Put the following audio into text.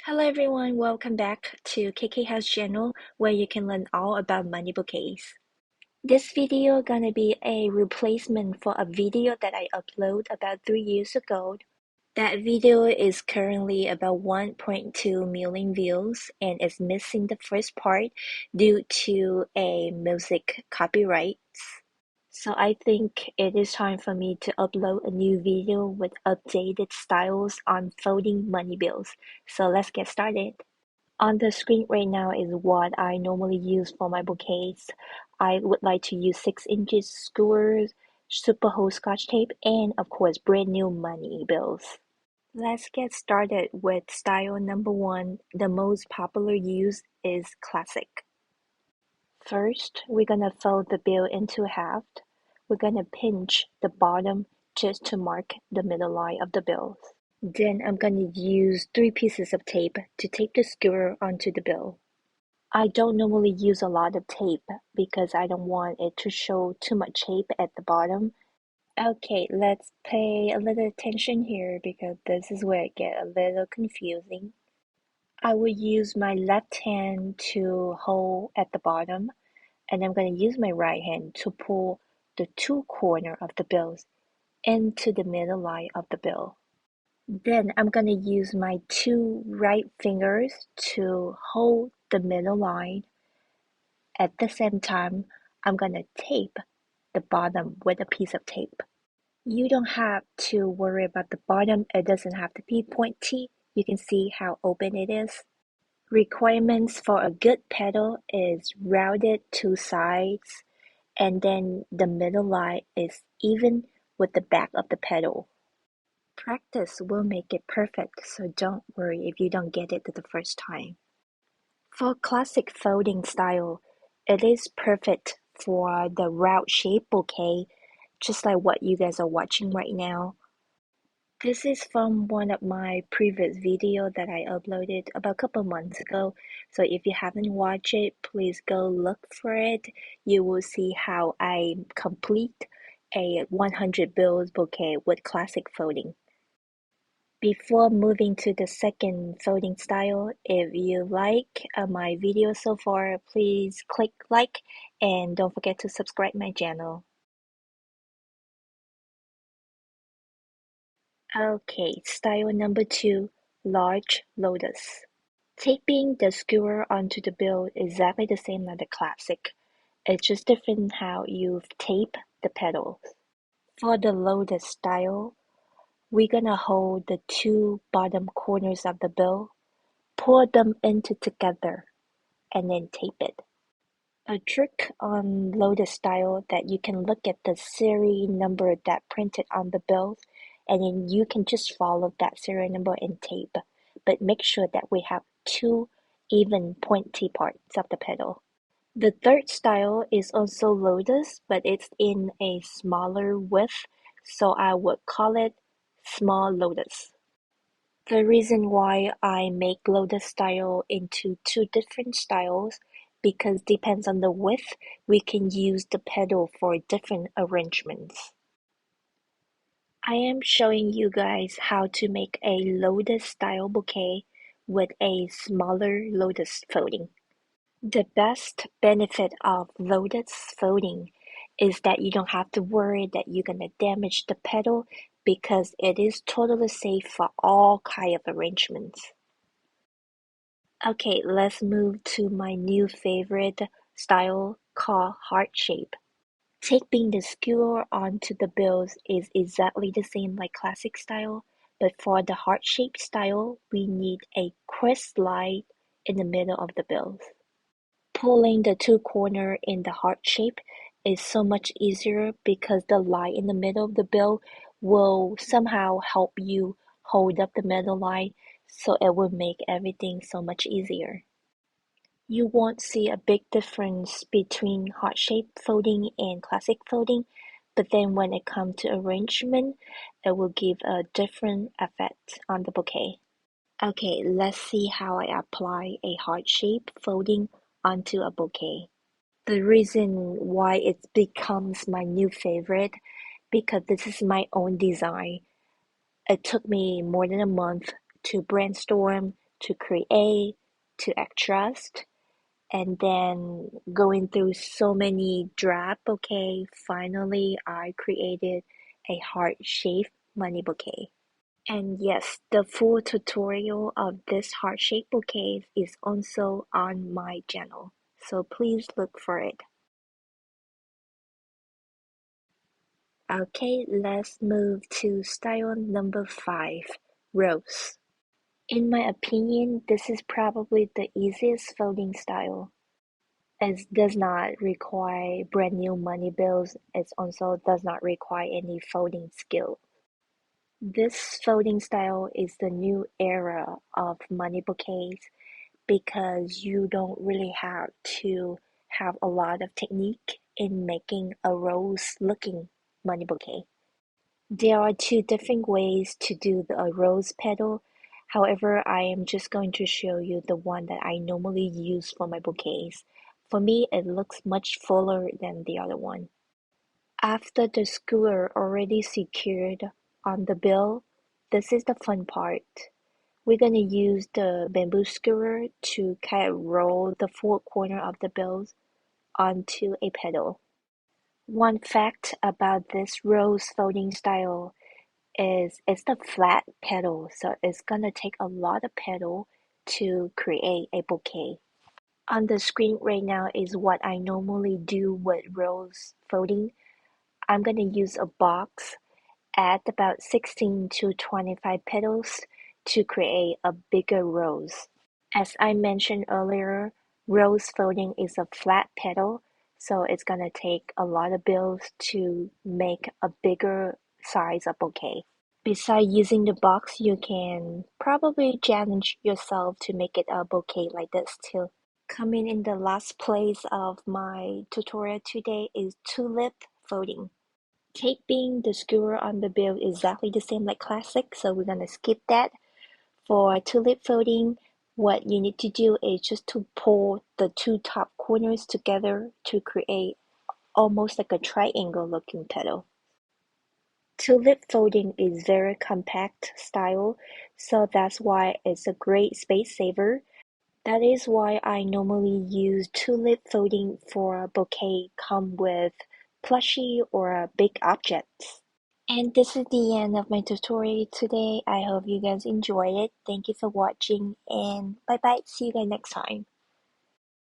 Hello everyone, welcome back to KK House channel where you can learn all about money bouquets. This video gonna be a replacement for a video that I uploaded about 3 years ago. That video is currently about 1.2 million views and is missing the first part due to a music copyright. So I think it is time for me to upload a new video with updated styles on folding money bills. So let's get started. On the screen right now is what I normally use for my bouquets. I would like to use 6 inches skewers, super whole scotch tape, and of course brand new money bills. Let's get started with style number 1. The most popular use is classic. First, we're gonna fold the bill into half. We're gonna pinch the bottom just to mark the middle line of the bill. Then I'm gonna use 3 pieces of tape to tape the skewer onto the bill. I don't normally use a lot of tape because I don't want it to show too much tape at the bottom. Okay, let's pay a little attention here because this is where it gets a little confusing. I will use my left hand to hold at the bottom, and I'm going to use my right hand to pull the 2 corners of the bills into the middle line of the bill. Then I'm going to use my 2 right fingers to hold the middle line. At the same time, I'm going to tape the bottom with a piece of tape. You don't have to worry about the bottom. It doesn't have to be pointy. You can see how open it is. Requirements for a good pedal is rounded 2 sides, and then the middle line is even with the back of the pedal. Practice will make it perfect, so don't worry if you don't get it the first time. For classic folding style, it is perfect for the round shape bouquet, just like what you guys are watching right now. This is from one of my previous video that I uploaded about a couple months ago. So if you haven't watched it, please go look for it. You will see how I complete a 100 bills bouquet with classic folding. Before moving to the second folding style, if you like my video so far, please click like and don't forget to subscribe my channel. Okay, style number 2, large lotus. Taping the skewer onto the bill is exactly the same as the classic. It's just different how you tape the petals. For the lotus style, we're gonna hold the 2 bottom corners of the bill, pour them into together, and then tape it. A trick on Lotus style that you can look at the serial number that printed on the bill, and then you can just follow that serial number and tape, but make sure that we have 2 even pointy parts of the petal. The third style is also Lotus, but it's in a smaller width, so I would call it small Lotus. The reason why I make Lotus style into 2 different styles because depends on the width, we can use the petal for different arrangements. I am showing you guys how to make a Lotus style bouquet with a smaller Lotus folding. The best benefit of Lotus folding is that you don't have to worry that you're gonna damage the petal because it is totally safe for all kind of arrangements. Okay, let's move to my new favorite style called heart shape. Taping the skewer onto the bills is exactly the same like classic style, but for the heart shape style, we need a crisp line in the middle of the bills. Pulling the 2 corners in the heart shape is so much easier because the line in the middle of the bill will somehow help you hold up the middle line, so it will make everything so much easier. You won't see a big difference between heart shape folding and classic folding, but then when it comes to arrangement, it will give a different effect on the bouquet. Okay, let's see how I apply a heart shape folding onto a bouquet. The reason why it becomes my new favorite because this is my own design. It took me more than a month to brainstorm, to create, to adjust, and then going through so many draft bouquet, finally I created a heart-shaped money bouquet. And yes, the full tutorial of this heart-shaped bouquet is also on my channel, so please look for it. Okay, let's move to style number 5, rose. In my opinion, this is probably the easiest folding style. It does not require brand new money bills. It also does not require any folding skill. This folding style is the new era of money bouquets because you don't really have to have a lot of technique in making a rose looking money bouquet. There are two different ways to do a rose petal. However, I am just going to show you the one that I normally use for my bouquets. For me, it looks much fuller than the other one. After the skewer already secured on the bill, this is the fun part. We're going to use the bamboo skewer to kind of roll the four corner of the bills onto a petal. One fact about this rose folding style is it's the flat petal, so it's gonna take a lot of petal to create a bouquet. On the screen right now is what I normally do with rose folding. I'm gonna use a box, add about 16 to 25 petals to create a bigger rose. As I mentioned earlier, rose folding is a flat petal, so it's gonna take a lot of bills to make a bigger size of bouquet. Besides using the box, you can probably challenge yourself to make it a bouquet like this too. Coming in the last place of my tutorial today is tulip folding. Keeping the skewer on the bill is exactly the same like classic, so we're gonna skip that. For tulip folding, what you need to do is just to pull the two top corners together to create almost like a triangle looking petal. Tulip folding is very compact style, so that's why it's a great space saver. That is why I normally use tulip folding for a bouquet come with plushie or big objects. And this is the end of my tutorial today. I hope you guys enjoyed it. Thank you for watching and bye bye. See you guys next time.